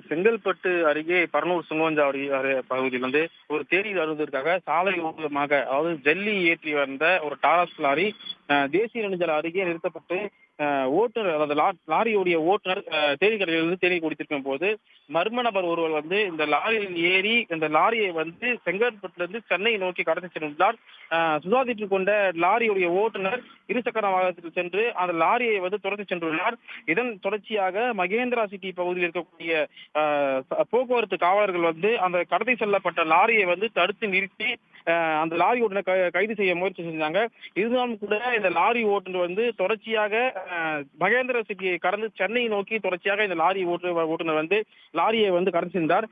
செங்கல்பட்டு அருகே பரனூர் சுங்கவஞ்சாவடி பகுதியில் வந்து ஒரு தேநீர் அருந்துவதற்காக சாலை ஓரமாக, அதாவது ஜல்லி ஏற்றி வந்த ஒரு டாரஸ் லாரி தேசிய நெடுஞ்சாலை அருகே நிறுத்தப்பட்டு ஓட்டுநர், அதாவது லாரியுடைய ஓட்டுநர் தேனீர் கடையிலிருந்து தேநீர் குடித்திருக்கும் போது மர்ம நபர் ஒருவர் வந்து இந்த லாரியில் ஏறி இந்த லாரியை வந்து செங்கல்பட்டிலிருந்து சென்னை நோக்கி கடத்தி சென்றார். சுதாரித்துக் கொண்ட லாரியுடைய ஓட்டுநர் இருசக்கர வாகனத்தில் சென்று அந்த லாரியை வந்து துரத்தி சென்றுள்ளார். இதன் தொடர்ச்சியாக மகேந்திரா சிட்டி பகுதியில் இருக்கக்கூடிய போக்குவரத்து காவலர்கள் வந்து அந்த கடத்தி செல்லப்பட்ட லாரியை வந்து தடுத்து நிறுத்தி அந்த லாரி ஓட்டுநர் கைது செய்ய முயற்சி செஞ்சாங்க. இருந்தாலும் கூட இந்த லாரி ஓட்டுநர் வந்து தொடர்ச்சியாக மகேந்திர சிட்டியை கடந்து சென்னை நோக்கி தொடர்ச்சியாக இந்த லாரி ஓட்டுநர் வந்து லாரியை வந்து கடந்து சென்றார்.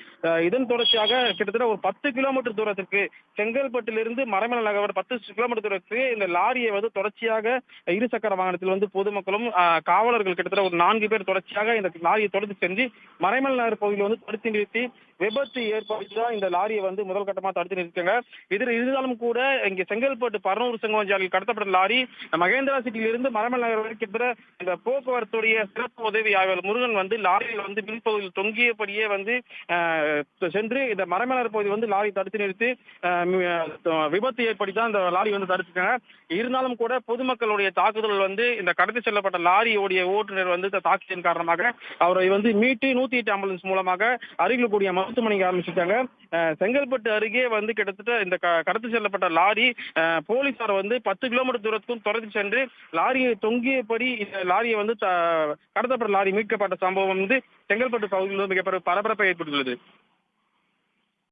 இதன் தொடர்ச்சியாக கிட்டத்தட்ட ஒரு 10 கிலோமீட்டர் தூரத்திற்கு செங்கல்பட்டிலிருந்து மறைமலை நகர் 10 கிலோமீட்டர் தூரத்துக்கு இந்த லாரியை வந்து தொடர்ச்சியாக இருசக்கர வாகனத்தில் வந்து பொதுமக்களும் காவலர்கள் கிட்டத்தட்ட ஒரு 4 பேர் தொடர்ச்சியாக இந்த லாரியை தொடர்ந்து சென்று மறைமலை நகர் பகுதியில் வந்து தடுத்து நிறுத்தி விபத்து ஏற்படுத்திதான் இந்த லாரியை வந்து முதல் கட்டமா தடுத்து நிறுத்திருக்காங்க. இதில் இருந்தாலும் கூட இங்கே செங்கல்பட்டு பரனூர் செங்கோஞ்சாலையில் கடத்தப்பட்ட லாரி மகேந்திரா சிட்டியிலிருந்து மறைமலை நகர் வரை கிட்டத்தட்ட இந்த போக்குவரத்துடைய சிறப்பு உதவி ஆய்வாளர் முருகன் வந்து லாரியில் வந்து பின்பகுதியில் தொங்கியபடியே வந்து சென்று இந்த மறைமலை நகர் பகுதி வந்து லாரி தடுத்து நிறுத்தி விபத்து ஏற்படுத்தி தான் இந்த லாரி வந்து தடுத்துருக்காங்க. இருந்தாலும் கூட பொதுமக்களுடைய தாக்குதல் வந்து இந்த கடத்தி செல்லப்பட்ட லாரியோடைய ஓட்டுநர் வந்து தாக்கியதன் காரணமாக அவரை வந்து மீட்டு 108 ஆம்புலன்ஸ் மூலமாக அருகில் கூடிய மருத்துவமனைக்கு ஆரம்பிச்சிருக்காங்க. செங்கல்பட்டு அருகே வந்து கிட்டத்தட்ட இந்த கடத்தி செல்லப்பட்ட லாரி போலீசார் வந்து 10 கிலோமீட்டர் தூரத்துக்கும் தொடர்ந்து சென்று லாரியை தொங்கியபடி இந்த லாரியை வந்து கடத்தப்பட்ட லாரி மீட்கப்பட்ட சம்பவம் வந்து செங்கல்பட்டு பகுதியில் மிகப்பெரிய பரபரப்பை ஏற்பட்டுள்ளது.